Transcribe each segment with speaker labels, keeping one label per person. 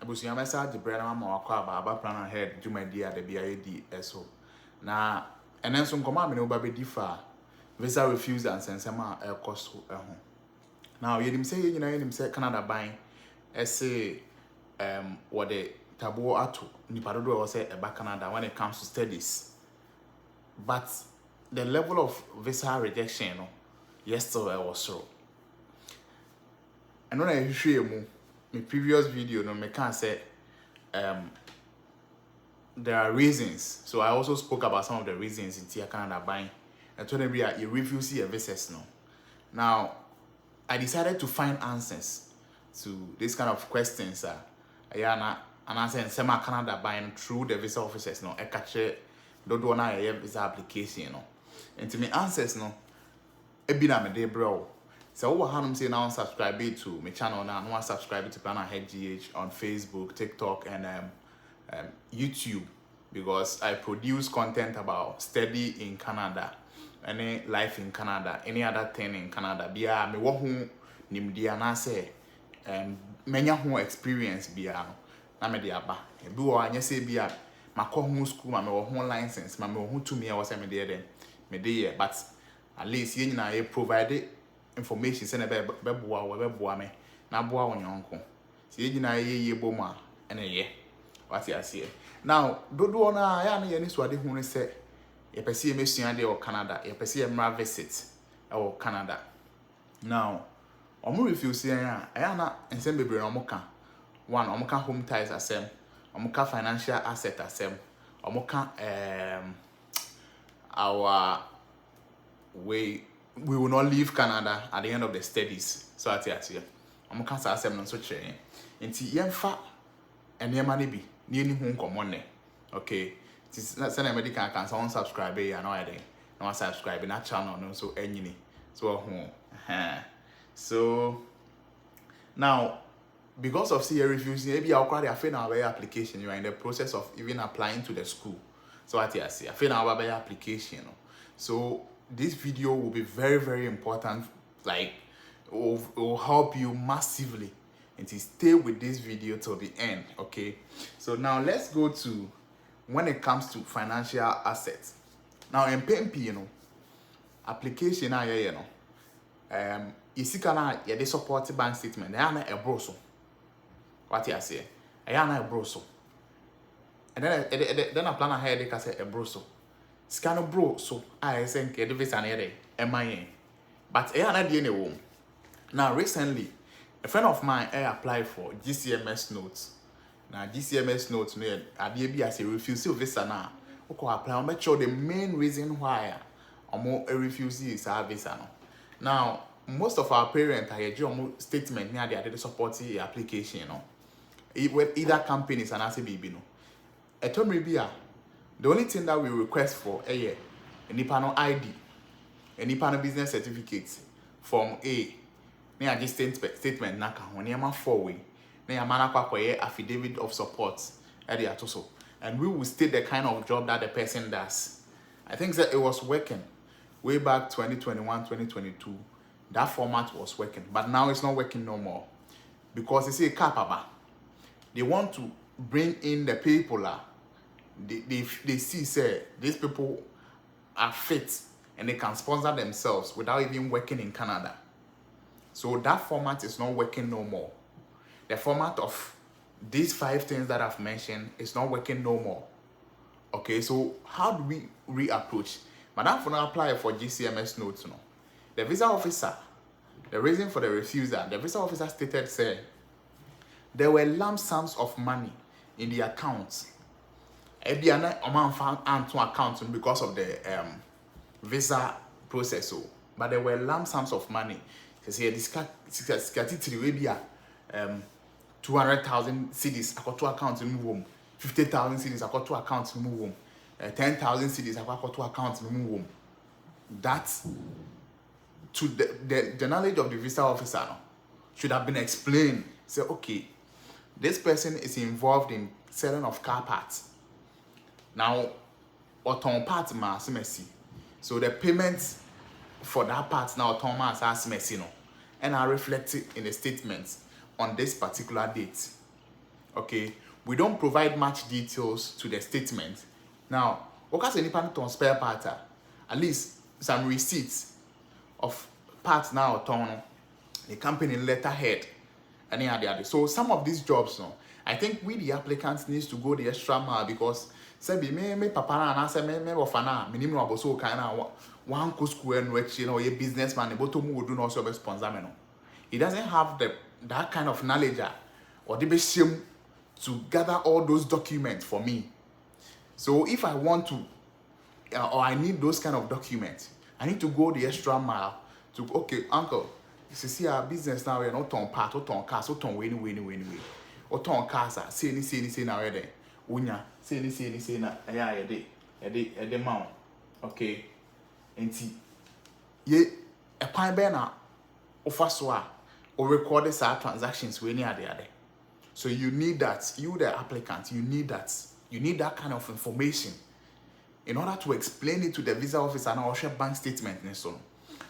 Speaker 1: abusuya mesa de brand ma wakwa aba plan ahead juma dia de bia yedi eso na enen so nkoma me no ba bedi fa visa refusal and sensema e cost ho now yedim say yenyina yedim say Canada ban ese what the tabo ato nipa dodo o say eba Canada when it comes to studies, but the level of visa rejection no yes still was so. And when I show mu my previous video no me can say there are reasons, so I also spoke about some of the reasons in Tia Canada buying and told them you refuse your visas no. Now I decided to find answers to this kind of questions and answer in semi Canada buying through the visa officers no e catch dodo na visa application no. And to me answers no e bi na me dey bro. So what hanum say now subscribe to my channel now, no subscribe to Plan Ahead GH on Facebook, TikTok and YouTube, because I produce content about study in Canada, any life in Canada, any other thing in Canada. Bia me wo hu nimdia na say menya hu experience bia no na me de aba. E bi wo anya say bia makọ hu school ma me wo hu license ma me wo hu tumi e wo say me de dem me de ye, but at least ye nyina ye provide information say na beboa me na boa wonyonko. So ye nyina ye bom a ene ye what you see. Now dodo na ya na ye ni so ade hu ne say ye pese ye mesua de o Canada, ye pese ye mra visit o Canada. Now omo refuse ya na ensem bebre na omo ka one omo ka home ties asem, omo ka financial asset asem, omo ka our way we will not leave Canada at the end of the studies. So at here omo ka sa asem no so kire nti yemfa enema ne bi ni eni hu nkomo ne. Okay, send a medical can someone subscribe ya no ide no subscribe na channel no so enyini so so now because of CA refusing maybe I'll quite a fair application, you are in the process of even applying to the school. So what I see a fair application. So this video will be very, very important, like it will help you massively, and to stay with this video till the end. Okay, so now let's go to when it comes to financial assets. Now in PMP, application isika na ye de support bank statement na na ebroso what you say na ebroso, and then a plan ahead they can say ebroso scan bro so I think the visa na dey emaye, but na dey na now recently a friend of mine applied for GCMS notes. Now GCMS notes no ade bi as a refusal visa na oko apply on make sure the main reason why omo refuse is a visa no. Now most of our parents are your statement near they support the application, with either companies and as a baby no. The only thing that we request for a Nipano ID, a Nipano business certificate, Form A, near this statement naka when you 4-way, near manakwa affidavit of support at the atoso, and we will state the kind of job that the person does. I think that it was working way back 2021-2022. That format was working, but now it's not working no more because they say capaba. They want to bring in the people. They see say these people are fit and they can sponsor themselves without even working in Canada. So that format is not working no more. The format of these 5 things that I've mentioned is not working no more. Okay, so how do we reapproach? Madam, for now apply for GCMS notes, the visa officer, the reason for the refusal, the visa officer stated, say, there were lump sums of money in the accounts. Ebiana amount found onto account because of the visa process. But there were lump sums of money. They say this 200,000 cedis I got 2 accounts in move 50,000 cedis I got 2 accounts in move 10,000 cedis I got 2 accounts in move. That's to the knowledge of the visa officer should have been explained. Say, okay, this person is involved in selling of car parts. Now, auton part mas messy. So the payments for that part now auton mas as messy and are reflected in the statements on this particular date. Okay, we don't provide much details to the statement. Now, because any part on spare part, at least some receipts of parts now turn the company letterhead, any other. So some of these jobs, no, I think we the applicants needs to go the extra mile because say be me papa na say me ofana minimum about so kind of one co school and work, you know, a businessman, the bottom would do not so sponsor me no. He doesn't have that kind of knowledge or the best to gather all those documents for me. So if I want to or I need those kind of documents, I need to go the extra mile to okay, uncle, you see our business now, we're not on part, not on cars, not on way, or on cars, say now, there. Unya, say na, a day, mount. Okay, and see, ye, a pine banner, offer so or record our transactions when you are there. So you need that, you the applicant, you need that kind of information in order to explain it to the visa officer and our bank statement and so on.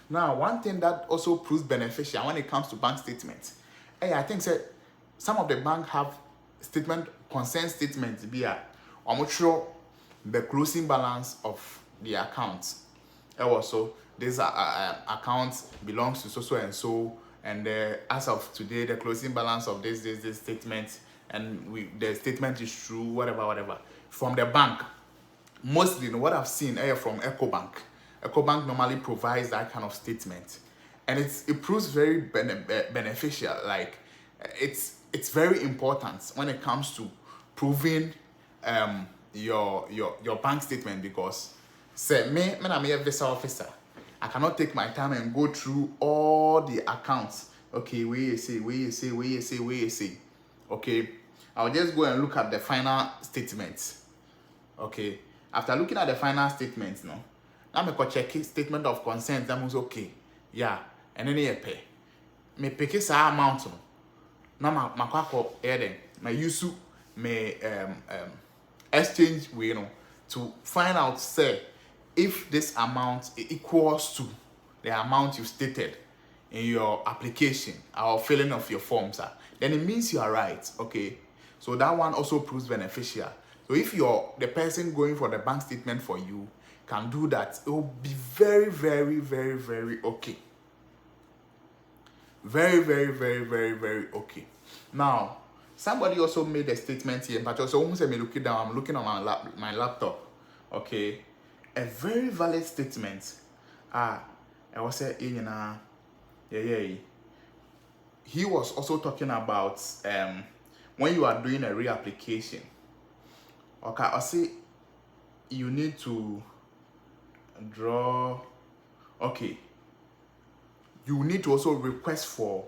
Speaker 1: Now, one thing that also proves beneficial when it comes to bank statements, I think some of the bank have consent statements be I'm sure the closing balance of the account. Also, this account belongs to so and so, and as of today, the closing balance of this statement, and the statement is true, whatever. From the bank, mostly what I've seen from EcoBank normally provides that kind of statement, and it proves very beneficial. Like it's very important when it comes to proving your bank statement, because say me I'm a visa officer, I cannot take my time and go through all the accounts. Okay, where you say. Okay, I'll just go and look at the final statement. Okay, after looking at the final statement, no, now me check statement of consent. That means okay, yeah, and then you pay. Me pick this amount. No, now my kwako then my use me exchange way, to find out say if this amount equals to the amount you stated in your application or filling of your forms, then it means you are right. Okay, so that one also proves beneficial. So if you're the person going for the bank statement for you can do that, it will be very okay. Very okay. Now, somebody also made a statement here, but also almost me looking down, I'm looking on my laptop. Okay, a very valid statement. I was saying, he was also talking about when you are doing a reapplication. Okay, I see you need to draw. Okay, you need to also request for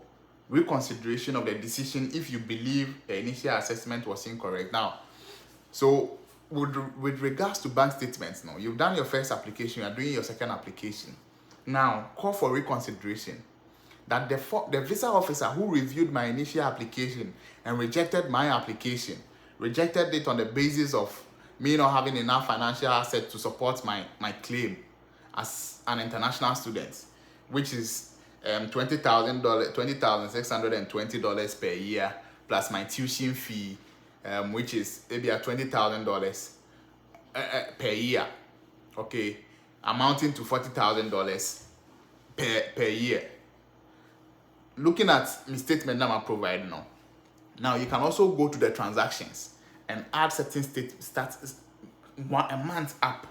Speaker 1: reconsideration of the decision if you believe the initial assessment was incorrect. Now, so with regards to bank statements, now you've done your first application, you are doing your second application. Now, call for reconsideration. That the visa officer who reviewed my initial application and rejected my application, rejected it on the basis of me not having enough financial assets to support my claim as an international student, which is $20,620 per year plus my tuition fee, which is maybe $20,000 per year. Okay, amounting to $40,000 per year. Looking at my statement that I'm providing now you can also go to the transactions and add certain stats a month up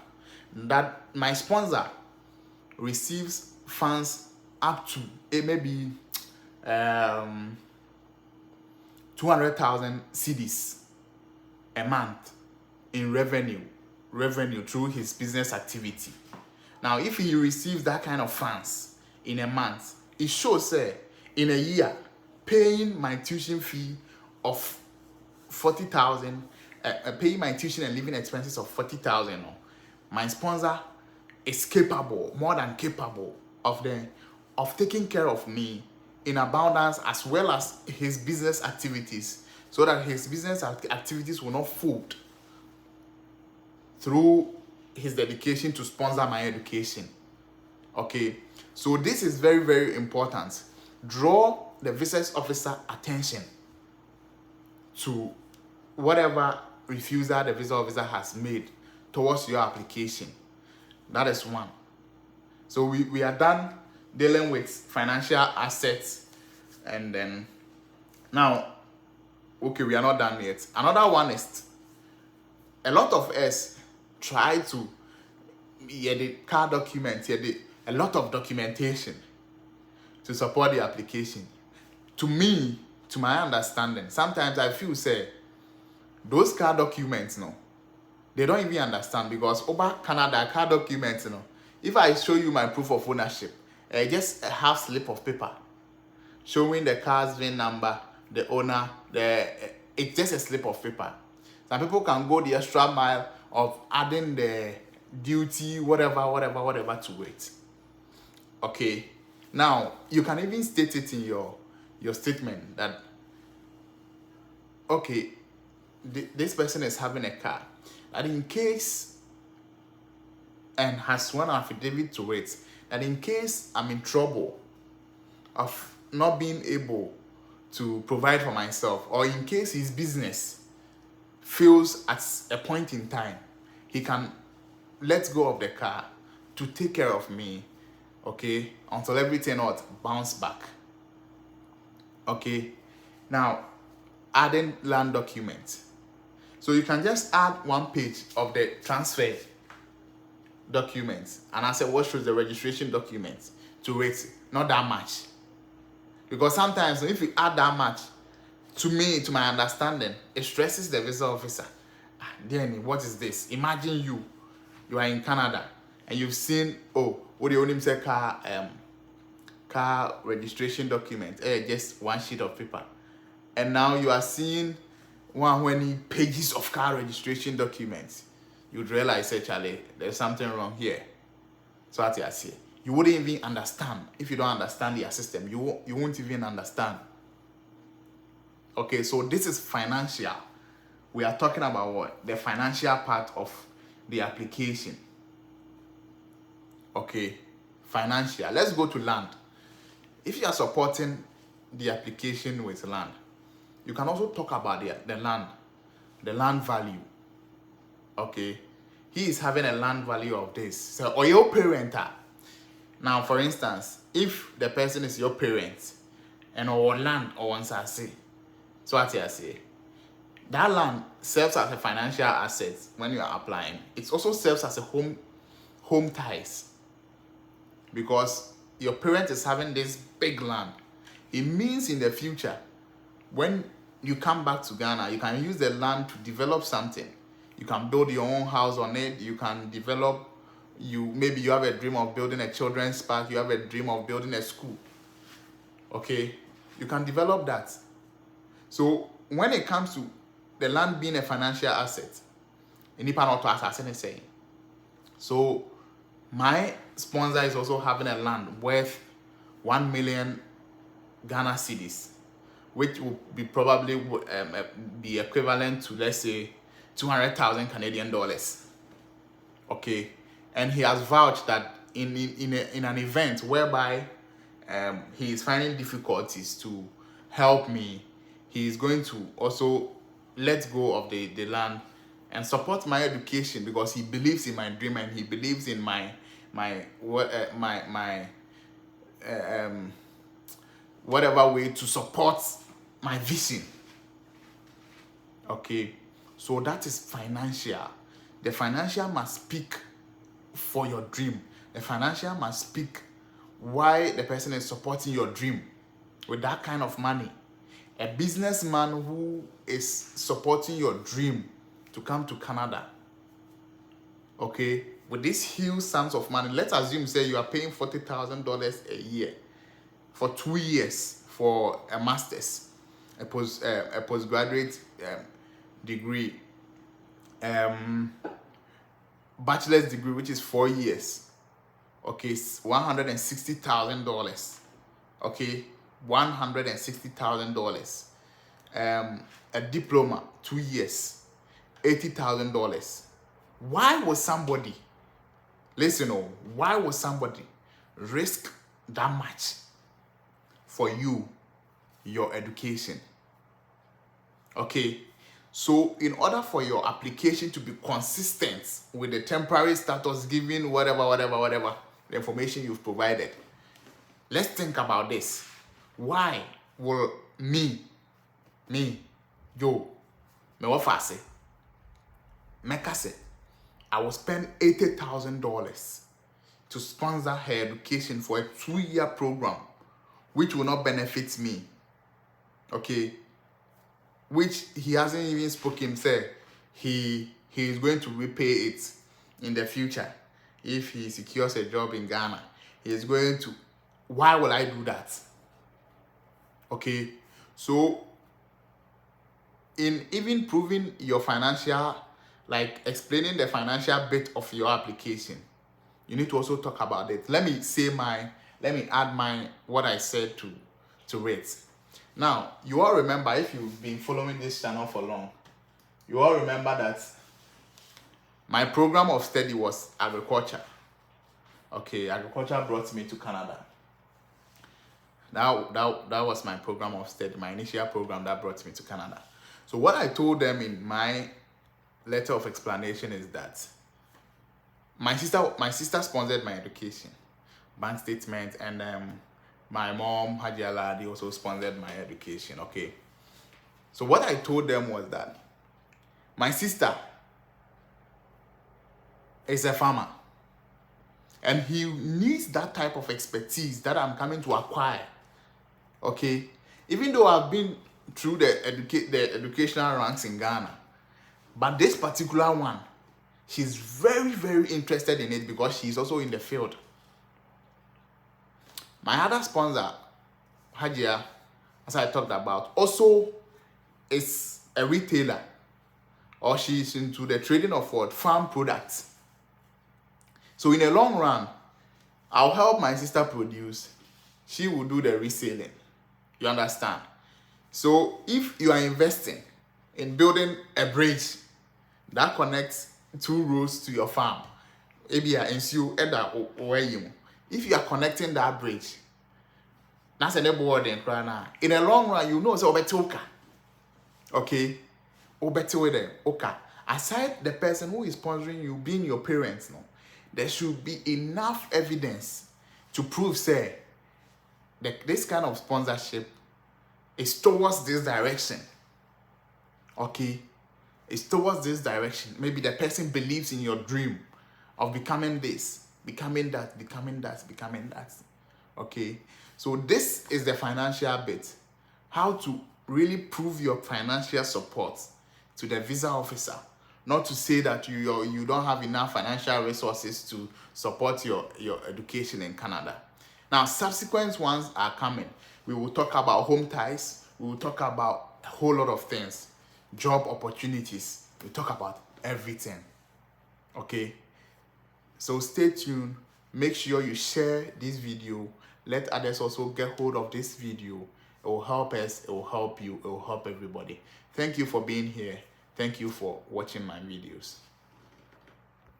Speaker 1: that my sponsor receives funds up to maybe 200,000 cedis a month in revenue through his business activity. Now, if he receives that kind of funds in a month, it shows in a year paying my tuition fee of 40,000, paying my tuition and living expenses of 40,000. My sponsor is more than capable of taking care of me in abundance, as well as his business activities, so that his business activities will not fold through his dedication to sponsor my education. Okay, so this is very important. Draw the visa officer attention to whatever refusal the visa officer has made towards your application. That is one. So we are done dealing with financial assets, and then now, okay, we are not done yet. Another one is a lot of us try to the car documents, a lot of documentation to support the application. To me, to my understanding, sometimes I feel say those car documents, no, they don't even understand, because over Canada car documents, if I show you my proof of ownership, just a half slip of paper showing the car's VIN number, the owner, it's just a slip of paper. Some people can go the extra mile of adding the duty, whatever to it. Okay, now you can even state it in your statement that, okay, this person is having a car, that in case, and has one affidavit to it, that in case I'm in trouble of not being able to provide for myself, or in case his business fails at a point in time, he can let go of the car to take care of me, okay, until everything else bounce back. Okay, now adding land documents. So you can just add one page of the transfer documents, and I said what shows the registration documents to it, not that much. Because sometimes if you add that much, to me, to my understanding, it stresses the visa officer. Then what is this? Imagine you are in Canada and you've seen, oh, what do you only say car registration document, just one sheet of paper, and now you are seeing 120 pages of car registration documents. You'd realize, Charlie, there's something wrong here. So what I say, you wouldn't even understand. If you don't understand their system, you won't even understand. Okay, so this is financial. We are talking about what? The financial part of the application. Okay, financial. Let's go to land. If you are supporting the application with land, you can also talk about the land value. Okay, he is having a land value of this. So, or your parent. Now, for instance, if the person is your parent and or land or wants to say, so what I say, that land serves as a financial asset when you are applying. It also serves as a home ties, because your parent is having this big land. It means in the future, when you come back to Ghana, you can use the land to develop something. You can build your own house on it. You can develop, maybe you have a dream of building a children's park. You have a dream of building a school. Okay, you can develop that. So when it comes to the land being a financial asset, saying, so my sponsor is also having a land worth 1 million Ghana cedis, which will be probably be equivalent to, let's say, 200,000 Canadian dollars. Okay, and he has vouched that in an event whereby he is finding difficulties to help me, he is going to also let go of the land and support my education, because he believes in my dream and he believes in my whatever way to support my vision. Okay, so that is financial. The financial must speak for your dream. The financial must speak why the person is supporting your dream with that kind of money. A businessman who is supporting your dream to come to Canada, okay, with these huge sums of money. Let's assume, say, you are paying $40,000 a year for 2 years for a master's, a postgraduate degree, bachelor's degree, which is 4 years. Okay, $160,000. Okay, $160,000. A diploma, 2 years, $80,000. Why would somebody, why would somebody risk that much for your education? Okay, So in order for your application to be consistent with the temporary status given, whatever, the information you've provided, let's think about this. Why will me, Joe, me what fast say, I will spend $80,000 to sponsor her education for a 2-year program, which will not benefit me, okay? Which he hasn't even spoken, say he is going to repay it in the future if he secures a job in Ghana. He is going to. Why will I do that? Okay, so in even proving your financial, like explaining the financial bit of your application, you need to also talk about it. Let me add what I said to it. Now, you all remember, if you've been following this channel for long, you all remember that my program of study was agriculture. Okay, agriculture brought me to Canada. That was my program of study, my initial program that brought me to Canada. So what I told them in my letter of explanation is that my sister sponsored my education, bank statement, and my mom, Hajiala, they also sponsored my education, okay? So what I told them was that my sister is a farmer, and he needs that type of expertise that I'm coming to acquire, okay? Even though I've been through the educational ranks in Ghana, but this particular one, she's very, very interested in it because she's also in the field. My other sponsor, Hajia, as I talked about, also is a retailer, or she's into the trading of what? Farm products. So in the long run, I'll help my sister produce. She will do the reselling. You understand? So if you are investing in building a bridge that connects 2 roads to your farm, if you are connecting that bridge, that's an board in the long run, you know, so obetoka. Okay? Okay. Aside the person who is sponsoring you being your parents, no, there should be enough evidence to prove, say, that this kind of sponsorship is towards this direction. Okay? It's towards this direction. Maybe the person believes in your dream of becoming this, becoming that. Okay? So this is the financial bit. How to really prove your financial support to the visa officer. Not to say that you don't have enough financial resources to support your education in Canada. Now, subsequent ones are coming. We will talk about home ties. We will talk about a whole lot of things. Job opportunities. We'll talk about everything. Okay? So stay tuned. Make sure you share this video. Let others also get hold of this video. It will help us. It will help you. It will help everybody. Thank you for being here. Thank you for watching my videos.